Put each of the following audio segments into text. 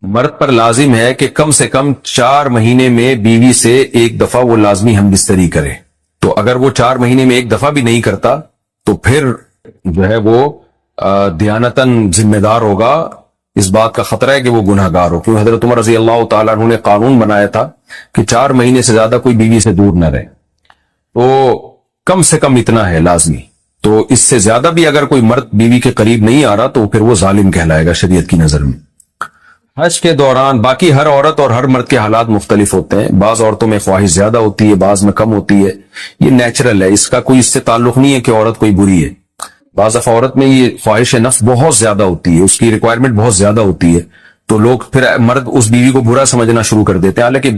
مرد پر لازم ہے کہ کم سے کم 4 مہینے میں بیوی سے ایک دفعہ وہ لازمی ہم بستری کرے. تو اگر وہ 4 مہینے میں ایک دفعہ بھی نہیں کرتا تو پھر جو ہے وہ دیانتاً ذمہ دار ہوگا. اس بات کا خطرہ ہے کہ وہ گناہ گار ہو، کیونکہ حضرت عمر رضی اللہ تعالیٰ عنہ نے قانون بنایا تھا کہ 4 مہینے سے زیادہ کوئی بیوی سے دور نہ رہے. تو کم سے کم اتنا ہے لازمی. تو اس سے زیادہ بھی اگر کوئی مرد بیوی کے قریب نہیں آ رہا تو پھر وہ ظالم کہلائے گا شریعت کی نظر میں. حج کے دوران باقی ہر عورت اور ہر مرد کے حالات مختلف ہوتے ہیں. بعض عورتوں میں خواہش زیادہ ہوتی ہے، بعض میں کم ہوتی ہے. یہ نیچرل ہے، اس کا کوئی اس سے تعلق نہیں ہے کہ عورت کوئی بری ہے. بعض دفعہ عورت میں یہ خواہش نفس بہت زیادہ ہوتی ہے، اس کی ریکوائرمنٹ بہت زیادہ ہوتی ہے، تو لوگ پھر مرد اس بیوی کو برا سمجھنا شروع کر دیتے ہیں، حالانکہ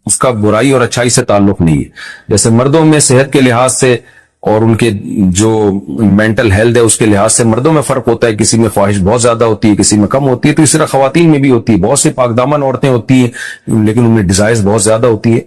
اس کا برائی اور اچھائی سے تعلق نہیں ہے. جیسے مردوں میں صحت کے لحاظ سے اور ان کے جو مینٹل ہیلتھ ہے اس کے لحاظ سے مردوں میں فرق ہوتا ہے. کسی میں خواہش بہت زیادہ ہوتی ہے، کسی میں کم ہوتی ہے. تو اس طرح خواتین میں بھی ہوتی ہے. بہت سی پاک دامن عورتیں ہوتی ہیں لیکن ان میں ڈیزائرز بہت زیادہ ہوتی ہے.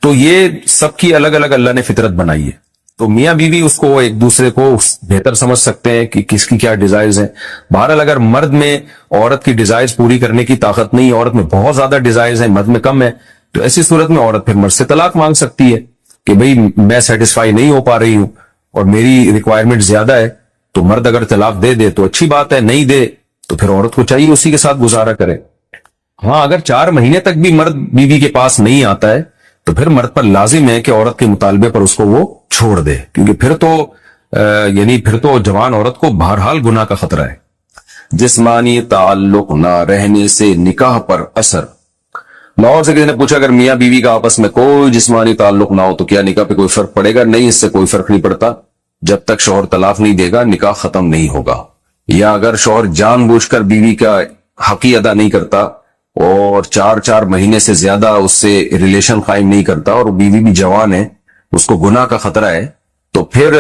تو یہ سب کی الگ الگ اللہ نے فطرت بنائی ہے. تو میاں بیوی اس کو ایک دوسرے کو بہتر سمجھ سکتے ہیں کہ کس کی کیا ڈیزائرز ہیں. بہرحال اگر مرد میں عورت کی ڈیزائرز پوری کرنے کی طاقت نہیں، عورت میں بہت زیادہ ڈیزائرز ہیں، مرد میں کم ہے، تو ایسی صورت میں عورت پھر مرد سے طلاق مانگ سکتی ہے کہ بھئی میں سیٹسفائی نہیں ہو پا رہی ہوں اور میری ریکوائرمنٹ زیادہ ہے. تو مرد اگر طلاق دے دے تو اچھی بات ہے، نہیں دے تو پھر عورت کو چاہیے اسی کے ساتھ گزارا کرے. ہاں اگر 4 مہینے تک بھی مرد بیوی کے پاس نہیں آتا ہے تو پھر مرد پر لازم ہے کہ عورت کے مطالبے پر اس کو وہ چھوڑ دے، کیونکہ پھر تو جوان عورت کو بہرحال گناہ کا خطرہ ہے. جسمانی تعلق نہ رہنے سے نکاح پر اثر. لاہور سے کسی نے پوچھا اگر میاں بیوی کا آپس میں کوئی جسمانی تعلق نہ ہو تو کیا نکاح پہ کوئی فرق پڑے گا؟ نہیں، اس سے کوئی فرق نہیں پڑتا. جب تک شوہر طلاق نہیں دے گا نکاح ختم نہیں ہوگا. یا اگر شوہر جان بوجھ کر بیوی کا حق ہی ادا نہیں کرتا اور 4 مہینے سے زیادہ اس سے ریلیشن قائم نہیں کرتا اور بیوی بھی جوان ہے، اس کو گناہ کا خطرہ ہے، تو پھر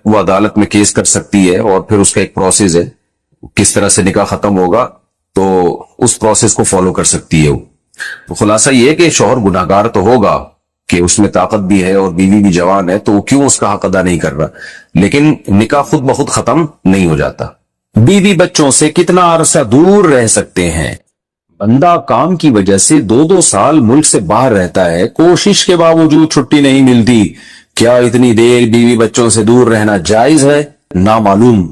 وہ عدالت میں کیس کر سکتی ہے اور پھر اس کا ایک پروسیس ہے کس طرح سے نکاح ختم ہوگا، تو اس پروسیس کو فالو کر سکتی ہے وہ. تو خلاصہ یہ ہے کہ شوہر گناہ گار تو ہوگا کہ اس میں طاقت بھی ہے اور بیوی بھی جوان ہے، تو وہ کیوں اس کا حق ادا نہیں کر رہا، لیکن نکاح خود بخود ختم نہیں ہو جاتا. بیوی بچوں سے کتنا عرصہ دور رہ سکتے ہیں؟ بندہ کام کی وجہ سے 2 سال ملک سے باہر رہتا ہے، کوشش کے باوجود چھٹی نہیں ملتی. کیا اتنی دیر بیوی بچوں سے دور رہنا جائز ہے؟ نامعلوم.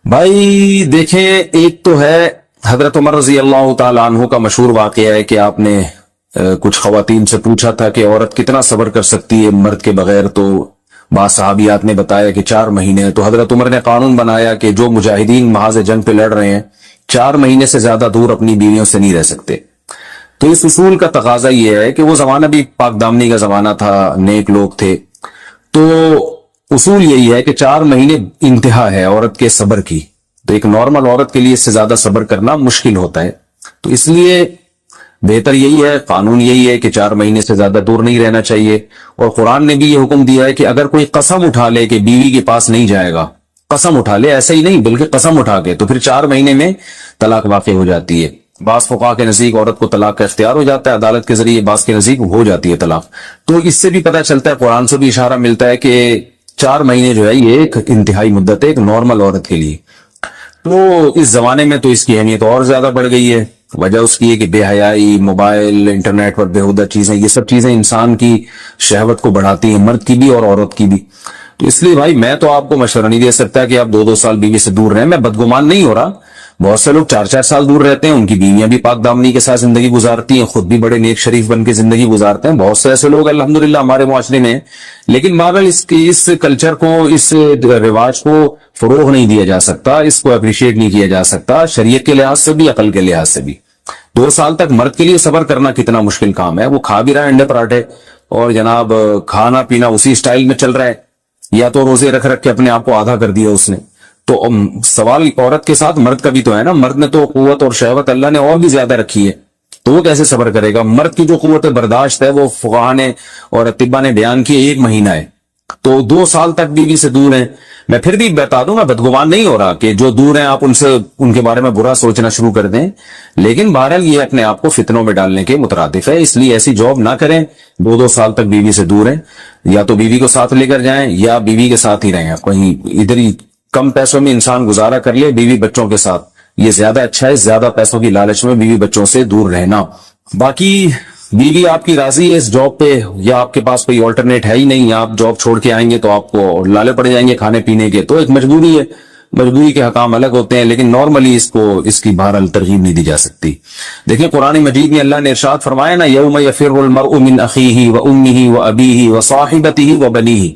بھائی دیکھیں، ایک تو ہے حضرت عمر رضی اللہ تعالی عنہ کا مشہور واقعہ ہے کہ آپ نے کچھ خواتین سے پوچھا تھا کہ عورت کتنا صبر کر سکتی ہے مرد کے بغیر، تو بعض صحابیات نے بتایا کہ 4 مہینے. تو حضرت عمر نے قانون بنایا کہ جو مجاہدین محاذ جنگ پہ لڑ رہے ہیں 4 مہینے سے زیادہ دور اپنی بیویوں سے نہیں رہ سکتے. تو اس اصول کا تقاضا یہ ہے کہ وہ زمانہ بھی پاک دامنی کا زمانہ تھا، نیک لوگ تھے، تو اصول یہی ہے کہ 4 مہینے انتہا ہے عورت کے صبر کی. تو ایک نارمل عورت کے لیے اس سے زیادہ صبر کرنا مشکل ہوتا ہے، تو اس لیے بہتر یہی ہے، قانون یہی ہے کہ 4 مہینے سے زیادہ دور نہیں رہنا چاہیے. اور قرآن نے بھی یہ حکم دیا ہے کہ اگر کوئی قسم اٹھا لے کہ بیوی کے پاس نہیں جائے گا، قسم اٹھا لے، ایسا ہی نہیں بلکہ قسم اٹھا کے، تو پھر 4 مہینے میں طلاق واقع ہو جاتی ہے. بعض فقہا کے نزدیک عورت کو طلاق کا اختیار ہو جاتا ہے عدالت کے ذریعے، بعض کے نزدیک ہو جاتی ہے طلاق. تو اس سے بھی پتہ چلتا ہے، قرآن سے بھی اشارہ ملتا ہے کہ 4 مہینے جو ہے یہ ایک انتہائی مدت ہے ایک نارمل عورت کے لیے. تو اس زمانے میں تو اس کی اہمیت اور زیادہ بڑھ گئی ہے. وجہ اس کی ہے کہ بے حیائی، موبائل، انٹرنیٹ پر بےہودہ چیزیں، یہ سب چیزیں انسان کی شہوت کو بڑھاتی ہیں، مرد کی بھی اور عورت کی بھی. تو اس لیے بھائی میں تو آپ کو مشورہ نہیں دے سکتا کہ آپ 2 سال بیوی سے دور رہیں. میں بدگمان نہیں ہو رہا، بہت سے لوگ 4 سال دور رہتے ہیں، ان کی بیویاں بھی پاک دامنی کے ساتھ زندگی گزارتی ہیں، خود بھی بڑے نیک شریف بن کے زندگی گزارتے ہیں. بہت سے ایسے لوگ الحمدللہ ہمارے معاشرے میں ہیں. لیکن بہرحال اس کلچر کو، اس رواج کو فروغ نہیں دیا جا سکتا، اس کو اپریشیٹ نہیں کیا جا سکتا شریعت کے لحاظ سے بھی، عقل کے لحاظ سے بھی. 2 سال تک مرد کے لیے صبر کرنا کتنا مشکل کام ہے. وہ کھا بھی رہا ہے انڈے پراٹھے اور جناب کھانا پینا اسی سٹائل میں چل رہا ہے، یا تو روزے رکھ کے اپنے آپ کو آدھا کر دیا اس نے. تو سوال عورت کے ساتھ مرد کا بھی تو ہے نا. مرد نے تو قوت اور شہوت اللہ نے اور بھی زیادہ رکھی ہے، تو وہ کیسے صبر کرے گا؟ مرد کی جو قوت برداشت ہے وہ فقہا نے اور اطباء نے بیان کی 1 مہینہ ہے. تو 2 سال تک بیوی سے دور ہیں. میں پھر بھی بتا دوں، میں بدگمان نہیں ہو رہا کہ جو دور ہیں آپ ان کے بارے میں برا سوچنا شروع کر دیں، لیکن بہرحال یہ اپنے آپ کو فتنوں میں ڈالنے کے مترادف ہے. اس لیے ایسی جاب نہ کریں. 2 سال تک بیوی سے دور ہیں، یا تو بیوی کو ساتھ لے کر جائیں یا بیوی کے ساتھ ہی رہیں. کہیں ادھر ہی کم پیسوں میں انسان گزارا کر لے بیوی بچوں کے ساتھ، یہ زیادہ اچھا ہے زیادہ پیسوں کی لالچ میں بیوی بچوں سے دور رہنا. باقی بیوی آپ کی راضی ہے اس جاب پہ یا آپ کے پاس کوئی آلٹرنیٹ ہے ہی نہیں, آپ جاب چھوڑ کے آئیں گے تو آپ کو لالے پڑ جائیں گے کھانے پینے کے, تو ایک مجبوری ہے, مجبوری کے حکام الگ ہوتے ہیں, لیکن نارملی اس کی بہرحال ترغیب نہیں دی جا سکتی. دیکھیں قرآن مجید میں اللہ نے ارشاد فرمایا نا, یوم یفر المرء من اخیہ وامہ وابیہ وصاحبتہ وبنیہ,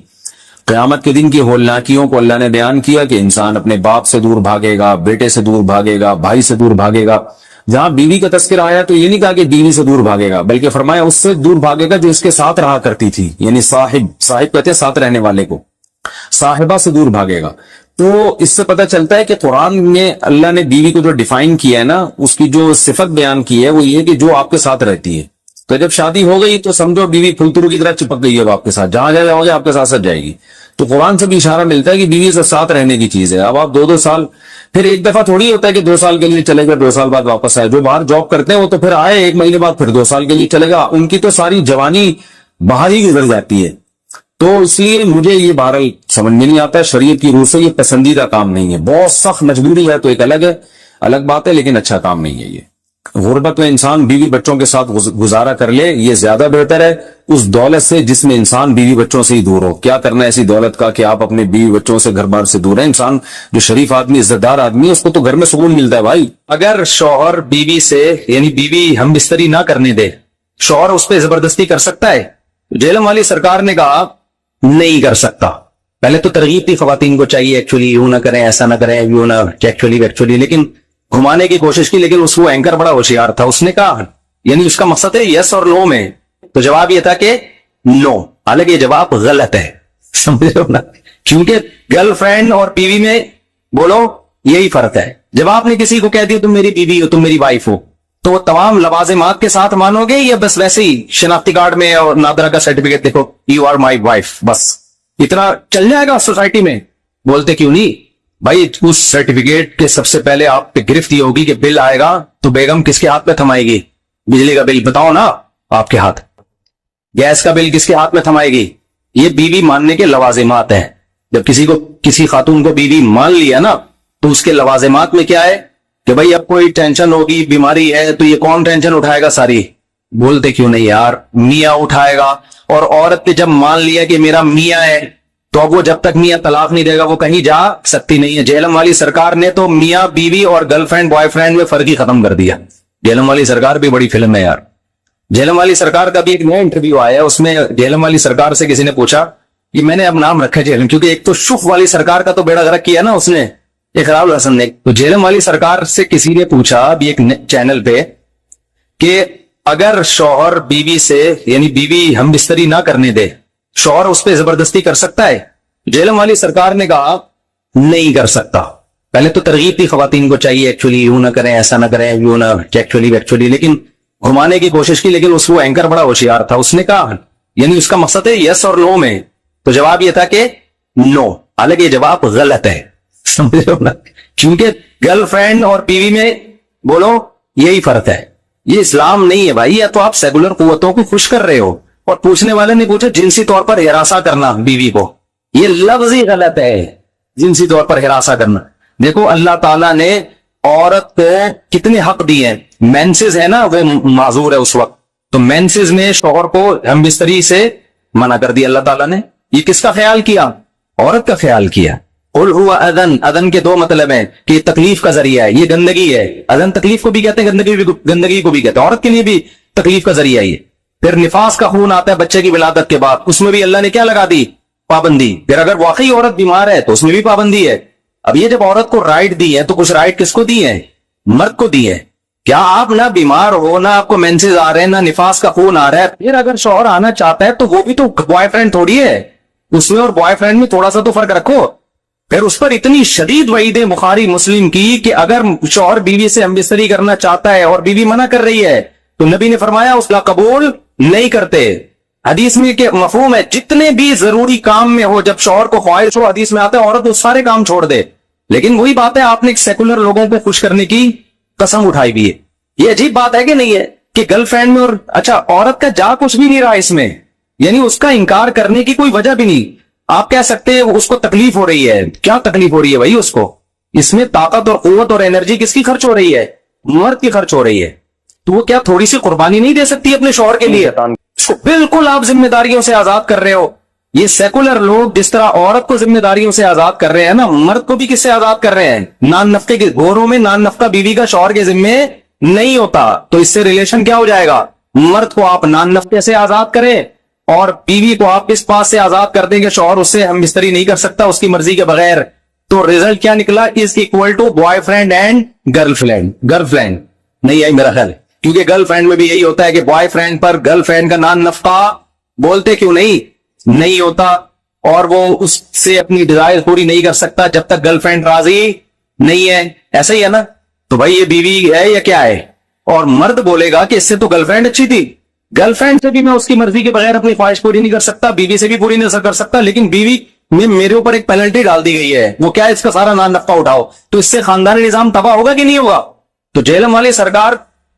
قیامت کے دن کی ہولناکیوں کو اللہ نے بیان کیا کہ انسان اپنے باپ سے دور بھاگے گا, بیٹے سے دور بھاگے گا, بھائی سے دور بھاگے گا. جہاں بیوی کا تذکرہ آیا تو یہ نہیں کہا کہ بیوی سے دور بھاگے گا, بلکہ فرمایا اس سے دور بھاگے گا جو اس کے ساتھ رہا کرتی تھی, یعنی صاحب کہتے ہیں ساتھ رہنے والے کو, صاحبہ سے دور بھاگے گا. تو اس سے پتہ چلتا ہے کہ قرآن میں اللہ نے بیوی کو جو ڈیفائن کیا ہے نا, اس کی جو صفت بیان کی ہے وہ یہ کہ جو آپ کے ساتھ رہتی ہے. تو جب شادی ہو گئی تو سمجھو بیوی پھلترو کی طرح چپک گئی ہے آپ کے ساتھ, جہاں جاؤ گے آپ کے ساتھ جائے گی. تو قرآن سے بھی اشارہ ملتا ہے کہ بیوی سے ساتھ رہنے کی چیز ہے. اب آپ 2 سال, پھر ایک دفعہ تھوڑی ہوتا ہے کہ 2 سال کے لیے چلے گا 2 سال بعد واپس آئے. جو باہر جاب کرتے ہیں وہ تو پھر آئے 1 مہینے بعد پھر 2 سال کے لیے چلے گا, ان کی تو ساری جوانی باہر ہی گزر جاتی ہے. تو اس لیے مجھے یہ بہرحال سمجھ میں نہیں آتا ہے, شریعت کی روح سے یہ پسندیدہ کام نہیں ہے. بہت سخت مجبوری ہے تو ایک الگ بات ہے, لیکن اچھا کام نہیں ہے. یہ غربت میں انسان بیوی بچوں کے ساتھ گزارا کر لے, یہ زیادہ بہتر ہے اس دولت سے جس میں انسان بیوی بچوں سے ہی دور ہو. کیا کرنا ہے ایسی دولت کا کہ آپ اپنے بیوی بچوں سے گھر بار سے دور ہیں. انسان جو شریف آدمی عزت دار آدمی ہے اس کو تو گھر میں سکون ملتا ہے بھائی. اگر شوہر بیوی سے یعنی بیوی ہم بستری نہ کرنے دے, شوہر اس پہ زبردستی کر سکتا ہے؟ جہلم والی سرکار نے کہا نہیں کر سکتا. پہلے تو ترغیب تھی خواتین کو چاہیے ایکچولی یوں نہ کریں, ایسا نہ کریں, یوں نہ ایکچولی, لیکن گھمانے کی کوشش کی. لیکن اس کو اینکر بڑا ہوشیار تھا, اس نے کہا یعنی اس کا مقصد ہے یس اور نو میں, تو جواب یہ تھا کہ نو. حالانکہ یہ جواب غلط ہے, سمجھ رہے ہو نا, کیونکہ گرل فرینڈ اور بیوی میں بولو یہی فرق ہے. جب آپ نے کسی کو کہہ دیا تم میری بیوی ہو, تم میری وائف ہو, تو وہ تمام لوازمات کے ساتھ مانو گے یا بس ویسے ہی شناختی کارڈ میں اور نادرا کا سرٹیفکیٹ دیکھو یو آر مائی وائف, بس اتنا چل جائے گا سوسائٹی میں؟ بولتے کیوں نہیں بھائی. اس سرٹیفکیٹ کے سب سے پہلے آپ پہ گرفت یہ ہوگی کہ بل آئے گا تو بیگم کس کے ہاتھ میں تھمائے گی؟ بجلی کا بل بتاؤ نا آپ کے ہاتھ, گیس کا بل کس کے ہاتھ میں تھمائے گی؟ یہ بیوی ماننے کے لوازمات ہیں. جب کسی خاتون کو بیوی مان لیا نا تو اس کے لوازمات میں کیا ہے کہ بھائی اب کوئی ٹینشن ہوگی, بیماری ہے, تو یہ کون ٹینشن اٹھائے گا ساری؟ بولتے کیوں نہیں یار, میاں اٹھائے گا. اور عورت نے جب مان لیا کہ میرا میاں ہے تو اب وہ جب تک میاں طلاق نہیں دے گا وہ کہیں جا سکتی نہیں ہے. جہلم والی سرکار نے تو میاں بیوی اور گرل فرینڈ بوائے فرینڈ میں فرق ہی ختم کر دیا. جہلم والی سرکار بھی بڑی فلم ہے یار. جہلم والی سرکار کا بھی ایک نیا انٹرویو آیا ہے, اس میں جہلم والی سرکار سے کسی نے پوچھا, یہ میں نے اب نام رکھا جہلم کیونکہ ایک تو شف والی سرکار کا تو بیڑا غرق کیا نا اس نے, اقرار الحسن نے. تو جہلم والی سرکار سے کسی نے پوچھا اب ایک چینل پہ کہ اگر شوہر بیوی سے یعنی بیوی ہم بستری نہ کرنے دے, شوہر اس پہ زبردستی کر سکتا ہے؟ جہلم والی سرکار نے کہا نہیں کر سکتا. پہلے تو ترغیب تھی خواتین کو چاہیے ایکچولی یوں نہ کریں, ایسا نہ کریں, یوں نہ ایکچولی, لیکن گھمانے کی کوشش کی. لیکن اس کو اینکر بڑا ہوشیار تھا, اس نے کہا یعنی اس کا مقصد ہے یس اور نو میں, تو جواب یہ تھا کہ نو. حالانکہ یہ جواب غلط ہے, سمجھ رہے ہو نا, کیونکہ گرل فرینڈ اور بیوی میں بولو یہی فرق ہے. یہ اسلام نہیں ہے بھائی. یا تو آپ سیکولر قوتوں کو خوش کر رہے ہو, اور پوچھنے والے نے پوچھا جنسی طور پر ہراساں کرنا بیوی کو, یہ لفظ ہی غلط ہے. جنسی طور پر ہراساں کرنا, دیکھو اللہ تعالیٰ نے عورت کو کتنے حق دیے ہیں. مینسز ہے نا وہ معذور ہے اس وقت, تو مینسز میں شوہر کو ہم بستری سے منع کر دیا اللہ تعالیٰ نے. یہ کس کا خیال کیا؟ عورت کا خیال کیا. قل هو اذن, اذن کے 2 مطلب ہیں کہ یہ تکلیف کا ذریعہ ہے, یہ گندگی ہے. اذن تکلیف کو بھی کہتے ہیں, گندگی کو بھی کہتے ہیں. عورت کے لیے بھی تکلیف کا ذریعہ ہے. پھر نفاس کا خون آتا ہے بچے کی ولادت کے بعد, اس میں بھی اللہ نے کیا لگا دی؟ پابندی. پھر اگر واقعی عورت بیمار ہے تو اس میں بھی پابندی ہے. اب یہ جب عورت کو رائٹ دی ہے تو کچھ رائٹ کس کو دی ہے؟ مرد کو دی ہے. کیا آپ نہ بیمار ہو, نہ آپ کو مینسز آ رہے ہیں, نہ نفاس کا خون آ رہا ہے, پھر اگر شوہر آنا چاہتا ہے تو وہ بھی تو بوائے فرینڈ تھوڑی ہے, اس میں اور بوائے فرینڈ میں تھوڑا سا تو فرق رکھو. پھر اس پر اتنی شدید وعیدیں بخاری مسلم کی کہ اگر شوہر بیوی سے ہم بستری کرنا چاہتا ہے اور بیوی منع کر رہی ہے تو نبی نے فرمایا اس کا قبول نہیں کرتے. حدیث میں کہ مفہوم ہے جتنے بھی ضروری کام میں ہو, جب شوہر کو خواہش ہو, حدیث میں آتا ہے عورت وہ سارے کام چھوڑ دے. لیکن وہی بات ہے, آپ نے سیکولر لوگوں کو خوش کرنے کی قسم اٹھائی بھی ہے. یہ عجیب بات ہے کہ نہیں ہے کہ گرل فرینڈ میں اور اچھا عورت کا جا کچھ بھی نہیں رہا اس میں, یعنی اس کا انکار کرنے کی کوئی وجہ بھی نہیں. آپ کہہ سکتے ہیں اس کو تکلیف ہو رہی ہے, کیا تکلیف ہو رہی ہے بھائی اس کو؟ اس میں طاقت اور قوت اور انرجی کس کی خرچ ہو رہی ہے؟ مرد کی خرچ ہو رہی ہے. تو وہ کیا تھوڑی سی قربانی نہیں دے سکتی اپنے شوہر کے لیے؟ بالکل آپ ذمہ داریوں سے آزاد کر رہے ہو. یہ سیکولر لوگ جس طرح عورت کو ذمہ داریوں سے آزاد کر رہے ہیں نا، مرد کو بھی کس سے آزاد کر رہے ہیں؟ نان نفقے کے گوروں میں نان نفقہ بیوی کا شوہر کے ذمے نہیں ہوتا. تو اس سے ریلیشن کیا ہو جائے گا؟ مرد کو آپ نان نفقے سے آزاد کریں اور بیوی کو آپ اس بات سے آزاد کر دیں کہ شوہر اس سے ہم بستری نہیں کر سکتا اس کی مرضی کے بغیر. تو ریزلٹ کیا نکلا؟ Is equal to boyfriend and girlfriend. Girlfriend نہیں آئی میرا خیال، کیونکہ گرل فرینڈ میں بھی یہی ہوتا ہے کہ بوائے فرینڈ پر گرل فرینڈ کا نان نفقہ بولتے کیوں نہیں ہوتا، اور وہ اس سے اپنی ڈیزائر پوری نہیں کر سکتا جب تک گرل فرینڈ راضی نہیں ہے. ایسا ہی ہے نا؟ تو بھائی یہ بیوی ہے یا کیا ہے؟ اور مرد بولے گا کہ اس سے تو گرل فرینڈ اچھی تھی، گرل فرینڈ سے بھی میں اس کی مرضی کے بغیر اپنی خواہش پوری نہیں کر سکتا، بیوی سے بھی پوری نہیں کر سکتا، لیکن بیوی میں میرے اوپر ایک پینلٹی ڈال دی گئی ہے، وہ کیا ہے؟ اس کا سارا نان نفقہ اٹھاؤ. تو اس سے خاندانی نظام تباہ ہوگا کہ نہیں ہوگا؟ تو جہلم والی سرکار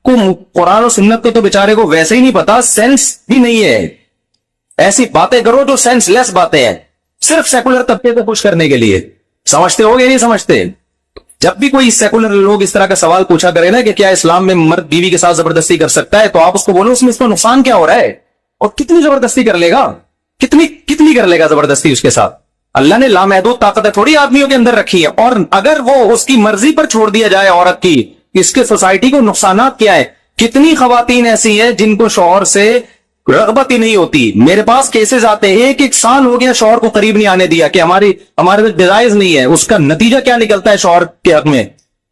کو قرآن و سنت کو تو بیچارے کو ویسے ہی نہیں پتا، سینس بھی نہیں ہے. ایسی باتیں کرو جو سینس لیس باتیں ہیں، صرف سیکولر طبقے کو خوش کرنے کے لیے. سمجھتے ہو گے نہیں سمجھتے؟ جب بھی کوئی سیکولر لوگ اس طرح کا سوال پوچھا کرے نا کہ کیا اسلام میں مرد بیوی کے ساتھ زبردستی کر سکتا ہے، تو آپ اس کو بولو اس میں اس کو نقصان کیا ہو رہا ہے اور کتنی زبردستی کر لے گا، کتنی کر لے گا زبردستی اس کے ساتھ. اللہ نے لامحدود طاقت تھوڑی آدمیوں کے اندر رکھی ہے، اور اگر وہ اس کی مرضی پر چھوڑ دیا جائے عورت کی، اس کے سوسائٹی کو نقصانات کیا ہے. کتنی خواتین ایسی ہیں جن کو شوہر سے رغبت ہی نہیں ہوتی. میرے پاس کیسز آتے ہیں، ایک سال ہو گیا شوہر کو قریب نہیں آنے دیا کہ ہمارے ڈیزائر نہیں ہے. اس کا نتیجہ کیا نکلتا ہے شوہر کے حق میں؟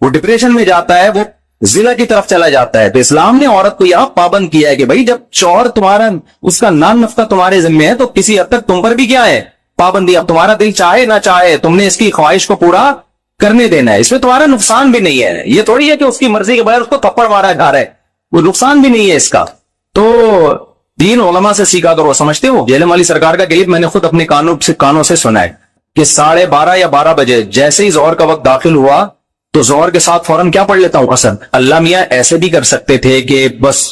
وہ ڈپریشن میں جاتا ہے، وہ ضلع کی طرف چلا جاتا ہے. تو اسلام نے عورت کو یہاں پابند کیا ہے کہ بھائی جب شوہر تمہارا اس کا نان نفقہ تمہارے ذمہ ہے تو کسی حد تک تم پر بھی کیا ہے؟ پابندی. اب تمہارا دل چاہے نہ چاہے تم نے اس کی خواہش کو پورا کرنے دینا ہے. اس میں تمہارا نقصان بھی نہیں ہے. یہ تھوڑی ہے کہ اس کی مرضی کے بغیر اس کو تھپڑ مارا جا رہا ہے، وہ نقصان بھی نہیں ہے اس کا. تو دین علماء سے سیکھا کرو. سمجھتے ہو جہلم والی سرکار کا کلپ میں نے خود اپنے کانوں سے سنا ہے کہ 12:30 یا 12 بجے جیسے ہی ظہر کا وقت داخل ہوا تو ظہر کے ساتھ فوراً کیا پڑھ لیتا ہوں؟ عصر. اللہ میاں ایسے بھی کر سکتے تھے کہ بس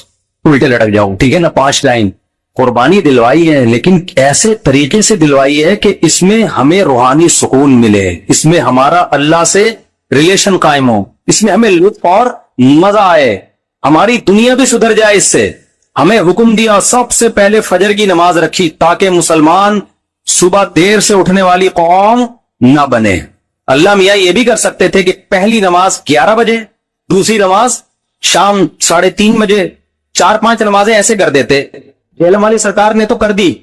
الٹے لٹک جاؤں، ٹھیک ہے نا، 5 لائن قربانی دلوائی ہے، لیکن ایسے طریقے سے دلوائی ہے کہ اس میں ہمیں روحانی سکون ملے، اس میں ہمارا اللہ سے ریلیشن قائم ہو، اس میں ہمیں لطف اور مزہ آئے، ہماری دنیا بھی سدھر جائے. اس سے ہمیں حکم دیا سب سے پہلے فجر کی نماز رکھی تاکہ مسلمان صبح دیر سے اٹھنے والی قوم نہ بنے. اللہ میاں یہ بھی کر سکتے تھے کہ پہلی نماز 11 بجے، دوسری نماز شام 3:30 بجے، 4-5 نمازیں ایسے کر دیتے. جہلم والی سرکار نے تو کر دی،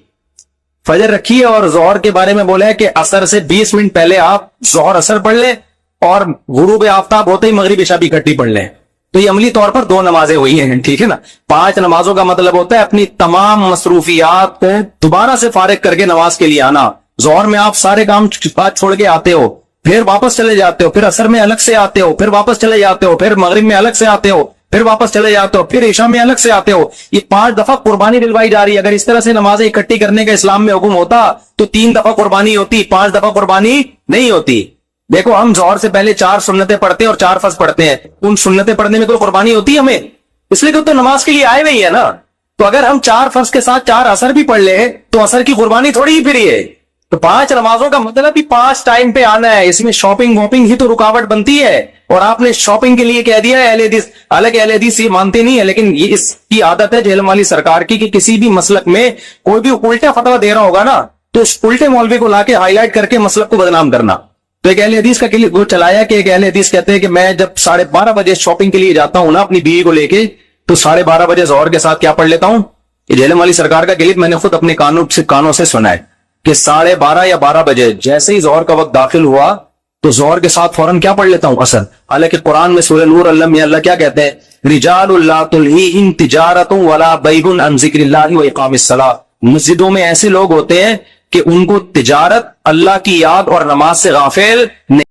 فجر رکھی ہے اور ظہر کے بارے میں بولا ہے کہ عصر سے 20 منٹ پہلے آپ ظہر عصر پڑھ لیں اور غروب آفتاب ہوتے ہی مغرب عشاء بھی اکٹھی پڑھ لیں. تو یہ عملی طور پر 2 نمازیں ہوئی ہیں، ٹھیک ہے نا. 5 نمازوں کا مطلب ہوتا ہے اپنی تمام مصروفیات کو دوبارہ سے فارغ کر کے نماز کے لیے آنا. ظہر میں آپ سارے کام چھوڑ کے آتے ہو، پھر واپس چلے جاتے ہو، پھر عصر میں الگ سے آتے ہو، پھر واپس چلے جاتے ہو، پھر مغرب میں الگ سے آتے ہو، پھر واپس چلے جاتے ہو، پھر عشاء میں الگ سے آتے ہو. یہ 5 دفعہ قربانی دلوائی جا رہی ہے. اگر اس طرح سے نمازیں اکٹھی کرنے کا اسلام میں حکم ہوتا تو 3 دفعہ قربانی ہوتی، 5 دفعہ قربانی نہیں ہوتی. دیکھو ہم ظہر سے پہلے 4 سنتیں پڑھتے ہیں اور 4 فرض پڑھتے ہیں. ان سنتیں پڑھنے میں کوئی قربانی ہوتی ہے ہمیں؟ اس لیے کہ تو نماز کے لیے آئے ہوئی ہے نا. تو اگر ہم 4 فرض کے ساتھ 4 عصر بھی پڑھ لیں تو عصر کی قربانی تھوڑی ہی پھری ہے. تو 5 نمازوں کا مطلب بھی 5 ٹائم پہ آنا ہے. اس میں شاپنگ واپنگ ہی تو رکاوٹ بنتی ہے، اور آپ نے شاپنگ کے لیے کہہ دیا ہے. اہل حدیث، حالانکہ اہل حدیث یہ مانتے نہیں ہے، لیکن یہ اس کی عادت ہے جہلم والی سرکار کی کہ کسی بھی مسلک میں کوئی بھی الٹا فتویٰ دے رہا ہوگا نا تو اس الٹے مولوی کو لا کے ہائی لائٹ کر کے مسلک کو بدنام کرنا. تو ایک اہل حدیث کا کلپ وہ چلایا کہ ایک اہل حدیث کہتے ہیں کہ میں جب 12:30 بجے شاپنگ کے لیے جاتا ہوں نا اپنی بیوی کو لے کے، تو 12:30 بجے ظہر کے ساتھ کیا پڑھ لیتا ہوں؟ یہ جہلم والی سرکار کا کلپ میں نے خود اپنے کانوں سے سنا ہے کہ 12:30 یا 12 بجے جیسے ہی ظہر کا وقت داخل ہوا تو ظہر کے ساتھ فوراً کیا پڑھ لیتا ہوں؟ عصر. حالانکہ قرآن میں سورہ نور اللہ کیا کہتے ہیں؟ رجال لا تلہیہم تجارت ولا بیع عن ذکر اللہ واقام الصلاۃ. مسجدوں میں ایسے لوگ ہوتے ہیں کہ ان کو تجارت، اللہ کی یاد اور نماز سے غافل نہیں.